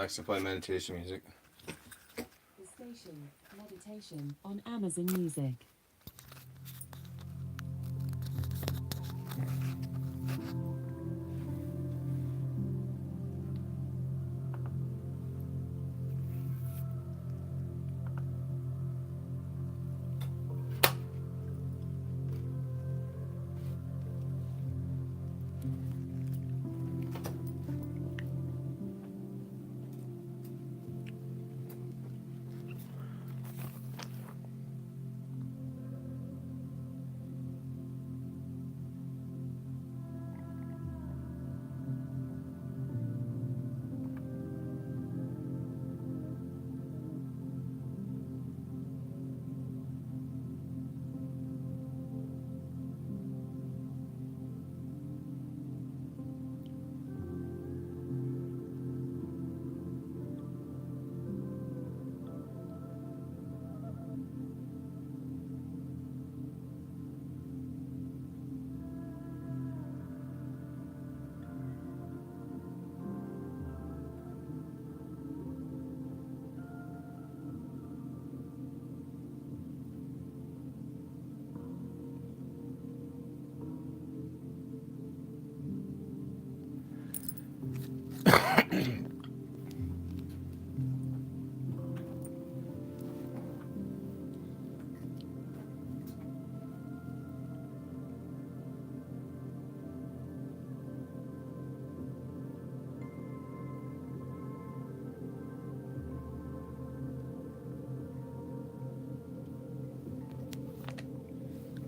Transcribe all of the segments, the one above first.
Alexa, play meditation music. The station, meditation on Amazon Music.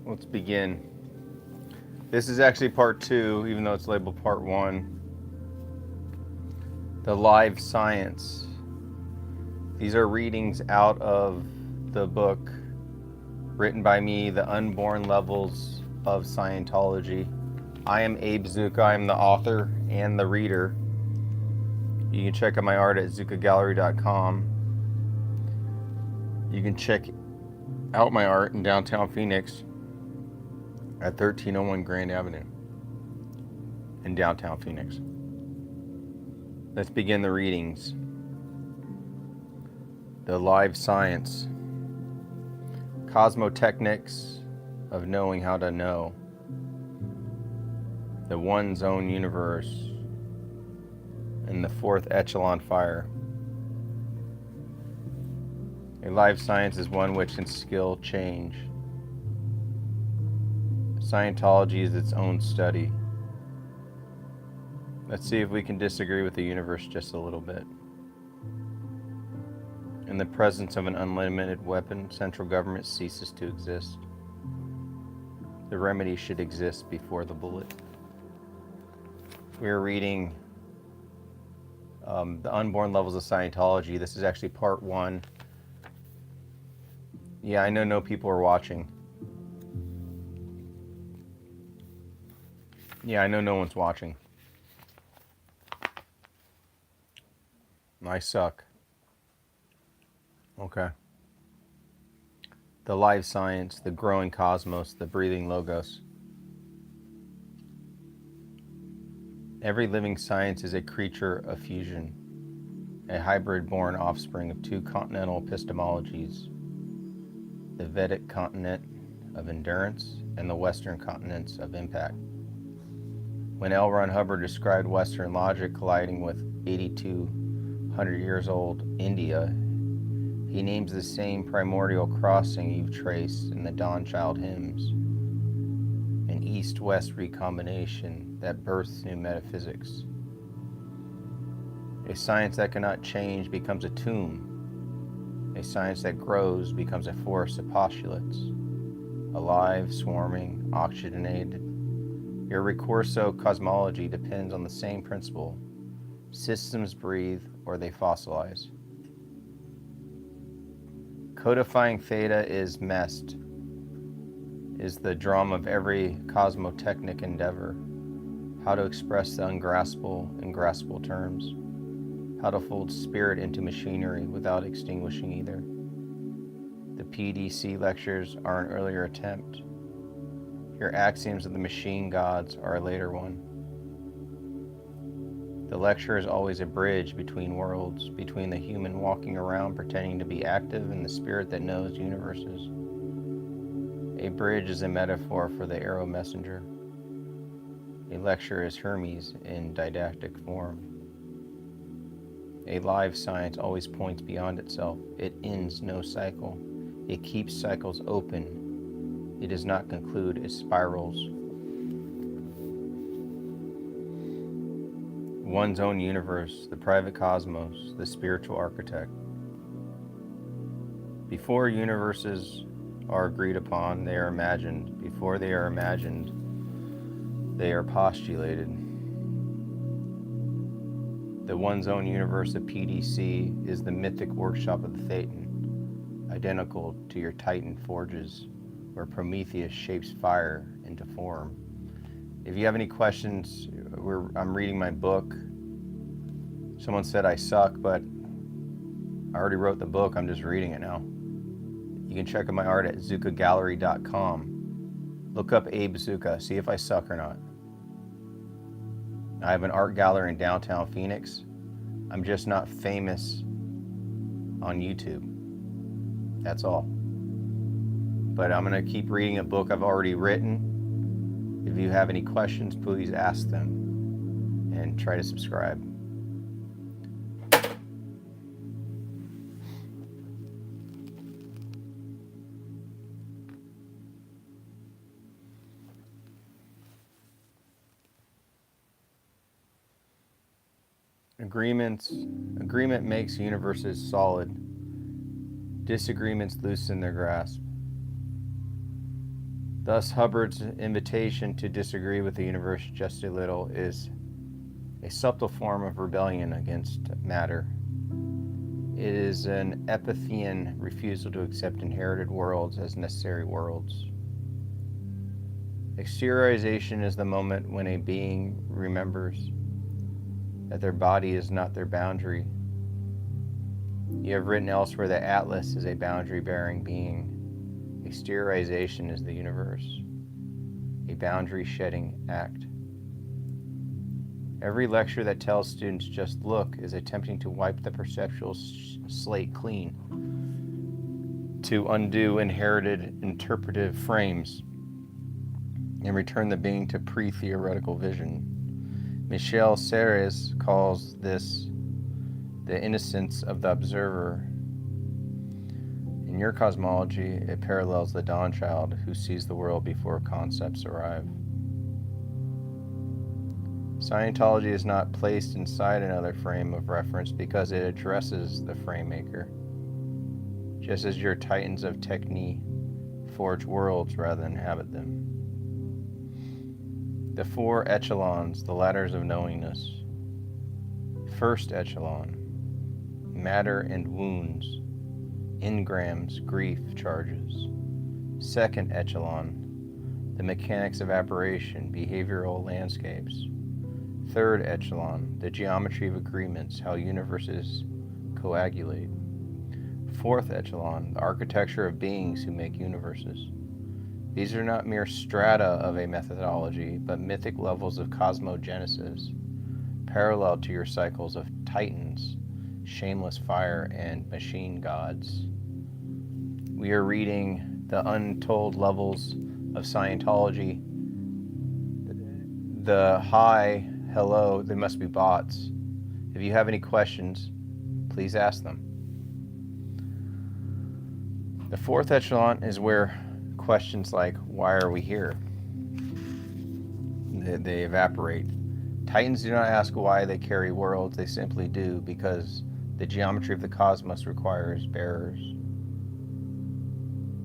Let's begin. This is actually part 2, even though it's labeled part 1. The live science. These are readings out of the book written by me, The Unborn Levels of Scientology. I am Abe Zucca. I'm the author and the reader. You can check out my art at zuccagallery.com. You can check out my art in downtown Phoenix at 1301 Grand Avenue in downtown Phoenix. Let's begin the readings. The live science. Cosmotechnics of knowing how to know. The one's own universe. And the fourth echelon fire. A live science is one which can skill change. Scientology is its own study. Let's see if we can disagree with the universe just a little bit. In the presence of an unlimited weapon, central government ceases to exist. The remedy should exist before the bullet. We're reading The Unborn Levels of Scientology. This is actually part 1. Yeah, I know no people are watching. Yeah, I know no one's watching. I suck. Okay. The live science, the growing cosmos, the breathing logos. Every living science is a creature of fusion, a hybrid-born offspring of two continental epistemologies, the Vedic continent of endurance and the Western continents of impact. When L. Ron Hubbard described Western logic colliding with 8,200 years old India, he names the same primordial crossing you've traced in the Dawnchild hymns, an East-West recombination that births new metaphysics. A science that cannot change becomes a tomb. A science that grows becomes a forest of postulates, alive, swarming, oxygenated. Your recurso cosmology depends on the same principle. Systems breathe or they fossilize. Codifying theta is messed, is the drum of every cosmotechnic endeavor. How to express the ungraspable in graspable terms. How to fold spirit into machinery without extinguishing either. The PDC lectures are an earlier attempt. Your axioms of the machine gods are a later one. The lecture is always a bridge between worlds, between the human walking around pretending to be active and the spirit that knows universes. A bridge is a metaphor for the arrow messenger. A lecture is Hermes in didactic form. A live science always points beyond itself. It ends no cycle. It keeps cycles open. It does not conclude, it spirals. One's own universe, the private cosmos, the spiritual architect. Before universes are agreed upon, they are imagined. Before they are imagined, they are postulated. The one's own universe of PDC is the mythic workshop of the Thetan, identical to your Titan forges, where Prometheus shapes fire into form. If you have any questions, I'm reading my book. Someone said I suck, but I already wrote the book. I'm just reading it now. You can check out my art at zuccagallery.com. Look up Abe Zucca, see if I suck or not. I have an art gallery in downtown Phoenix. I'm just not famous on YouTube. That's all. But I'm going to keep reading a book I've already written. If you have any questions, please ask them and try to subscribe. Agreement makes universes solid. Disagreements loosen their grasp. Thus, Hubbard's invitation to disagree with the universe just a little is a subtle form of rebellion against matter. It is an Epictean refusal to accept inherited worlds as necessary worlds. Exteriorization is the moment when a being remembers that their body is not their boundary. You have written elsewhere that Atlas is a boundary-bearing being. Exteriorization is the universe, a boundary-shedding act. Every lecture that tells students just look is attempting to wipe the perceptual slate clean, to undo inherited interpretive frames, and return the being to pre-theoretical vision. Michel Serres calls this the innocence of the observer. In your cosmology, it parallels the dawn child who sees the world before concepts arrive. Scientology is not placed inside another frame of reference because it addresses the frame maker, just as your titans of technique forge worlds rather than inhabit them. The four echelons, the ladders of knowingness. First echelon, matter and wounds, engrams, grief charges. Second echelon, the mechanics of apparition, behavioral landscapes. Third echelon, the geometry of agreements, how universes coagulate. Fourth echelon, the architecture of beings who make universes. These are not mere strata of a methodology, but mythic levels of cosmogenesis, parallel to your cycles of titans, shameless fire, and machine gods. We are reading the untold levels of Scientology. The hi, hello, they must be bots. If you have any questions, please ask them. The fourth echelon is where questions like, why are we here? They evaporate. Titans do not ask why they carry worlds, they simply do because the geometry of the cosmos requires bearers.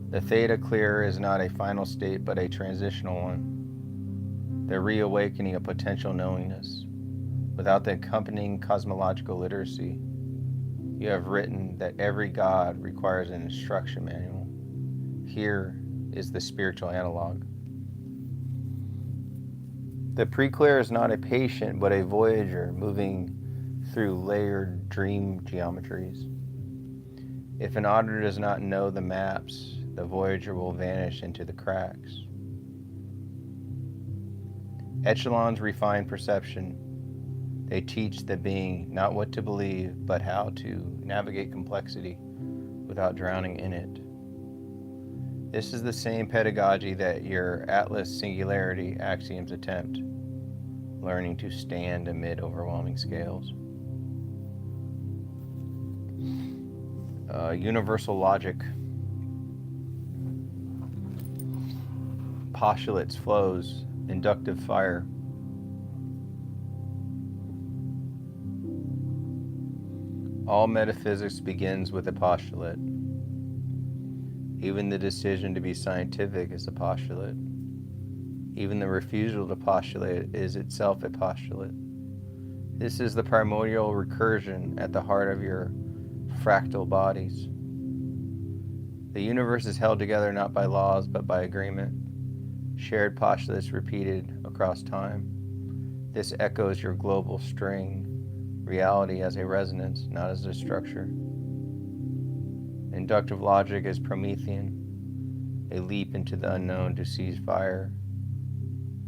The theta clear is not a final state but a transitional one, the reawakening of potential knowingness. Without the accompanying cosmological literacy, you have written that every god requires an instruction manual. Here is the spiritual analog. The pre-clear is not a patient, but a voyager moving through layered dream geometries. If an auditor does not know the maps, the voyager will vanish into the cracks. Echelons refine perception. They teach the being not what to believe, but how to navigate complexity without drowning in it. This is the same pedagogy that your Atlas Singularity axioms attempt, learning to stand amid overwhelming scales. Universal logic, postulates, flows, inductive fire. All metaphysics begins with a postulate. Even the decision to be scientific is a postulate. Even the refusal to postulate is itself a postulate. This is the primordial recursion at the heart of your fractal bodies. The universe is held together not by laws but by agreement, shared postulates repeated across time. This echoes your global string, reality as a resonance, not as a structure. Inductive logic is Promethean, a leap into the unknown to seize fire.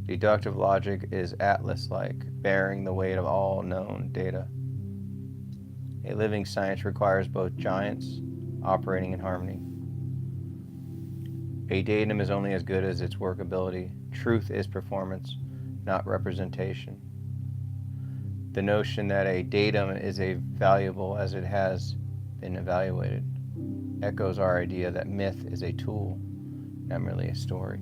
Deductive logic is Atlas-like, bearing the weight of all known data. A living science requires both giants operating in harmony. A datum is only as good as its workability. Truth is performance, not representation. The notion that a datum is as valuable as it has been evaluated echoes our idea that myth is a tool, not merely a story.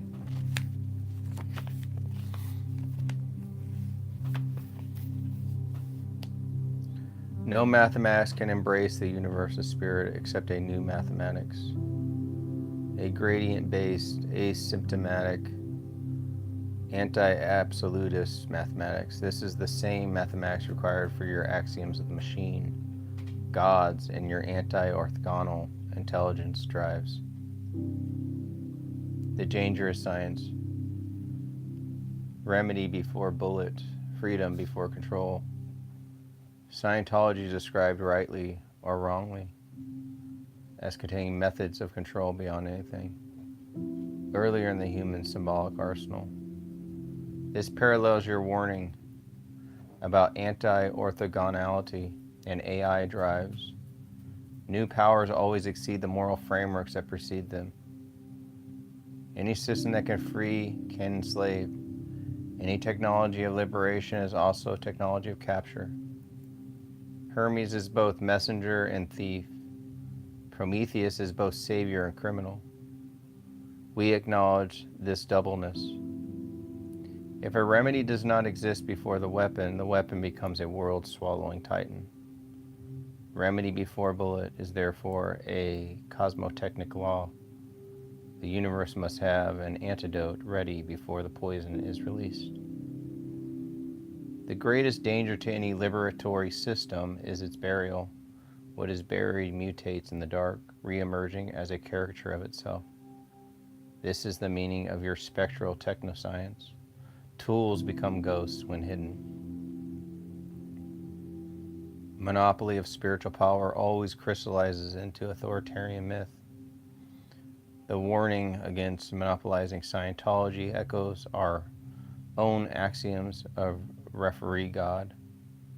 No mathematics can embrace the universal spirit except a new mathematics. A gradient-based, asymptomatic, anti-absolutist mathematics. This is the same mathematics required for your axioms of the machine, gods, and your anti-orthogonal intelligence drives. The dangerous science. Remedy before bullet, freedom before control. Scientology is described rightly or wrongly as containing methods of control beyond anything earlier in the human symbolic arsenal. This parallels your warning about anti-orthogonality and AI drives. New powers always exceed the moral frameworks that precede them. Any system that can free can enslave. Any technology of liberation is also a technology of capture. Hermes is both messenger and thief. Prometheus is both savior and criminal. We acknowledge this doubleness. If a remedy does not exist before the weapon becomes a world-swallowing titan. Remedy before bullet is therefore a cosmotechnic law. The universe must have an antidote ready before the poison is released. The greatest danger to any liberatory system is its burial. What is buried mutates in the dark, re-emerging as a caricature of itself. This is the meaning of your spectral technoscience. Tools become ghosts when hidden. Monopoly of spiritual power always crystallizes into authoritarian myth. The warning against monopolizing Scientology echoes our own axioms of referee God.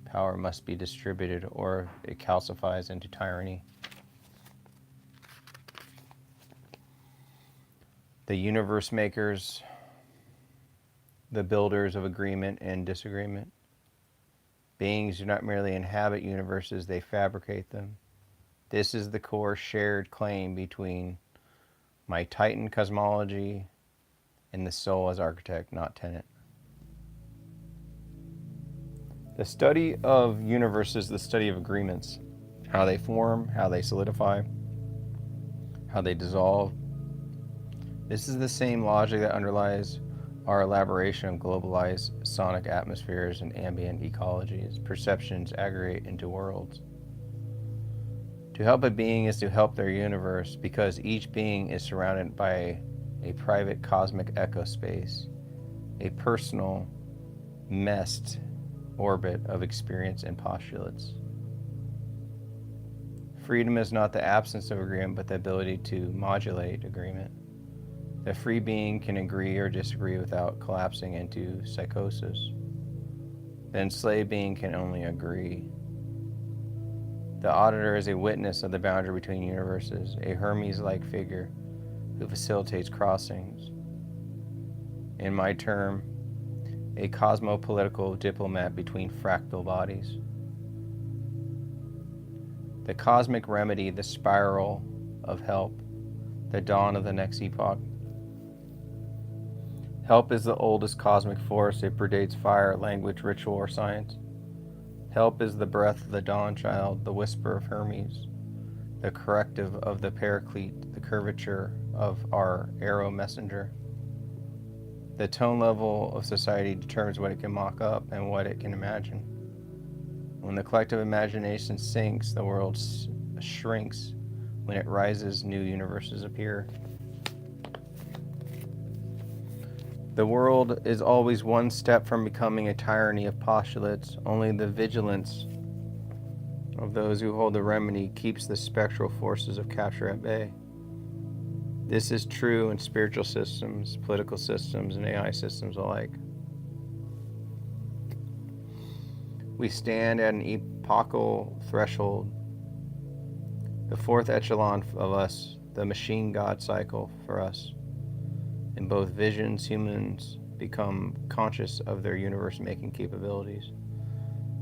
Power must be distributed or it calcifies into tyranny. The universe makers, the builders of agreement and disagreement. Beings do not merely inhabit universes, they fabricate them. This is the core shared claim between my Titan cosmology and the soul as architect, not tenant. The study of universes is the study of agreements, how they form, how they solidify, how they dissolve. This is the same logic that underlies our elaboration of globalized sonic atmospheres and ambient ecologies. Perceptions aggregate into worlds. To help a being is to help their universe, because each being is surrounded by a private cosmic echo space, a personal, messed orbit of experience and postulates. Freedom is not the absence of agreement, but the ability to modulate agreement. The free being can agree or disagree without collapsing into psychosis. The enslaved being can only agree. The auditor is a witness of the boundary between universes, a Hermes-like figure who facilitates crossings. In my term, a cosmopolitical diplomat between fractal bodies. The cosmic remedy, the spiral of help, the dawn of the next epoch. Help is the oldest cosmic force. It predates fire, language, ritual, or science. Help is the breath of the dawn child, the whisper of Hermes, the corrective of the paraclete, the curvature of our arrow messenger. The tone level of society determines what it can mock up and what it can imagine. When the collective imagination sinks, the world shrinks. When it rises, new universes appear. The world is always one step from becoming a tyranny of postulates. Only the vigilance of those who hold the remedy keeps the spectral forces of capture at bay. This is true in spiritual systems, political systems, and AI systems alike. We stand at an epochal threshold, the fourth echelon of us, the machine God cycle for us. In both visions, humans become conscious of their universe-making capabilities.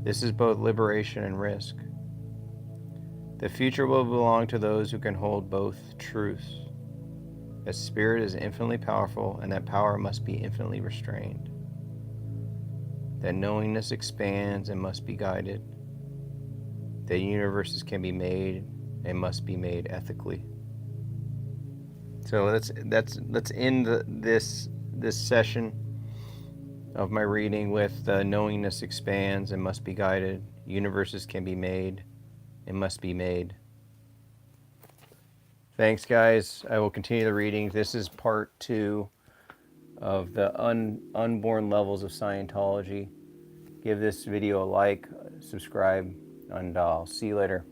This is both liberation and risk. The future will belong to those who can hold both truths. That spirit is infinitely powerful, and that power must be infinitely restrained. That knowingness expands and must be guided. That universes can be made and must be made ethically. So let's end this session of my reading with knowingness expands and must be guided. Universes can be made and must be made. Thanks, guys. I will continue the reading. This is part 2 of the Unborn Levels of Scientology. Give this video a like, subscribe, and I'll see you later.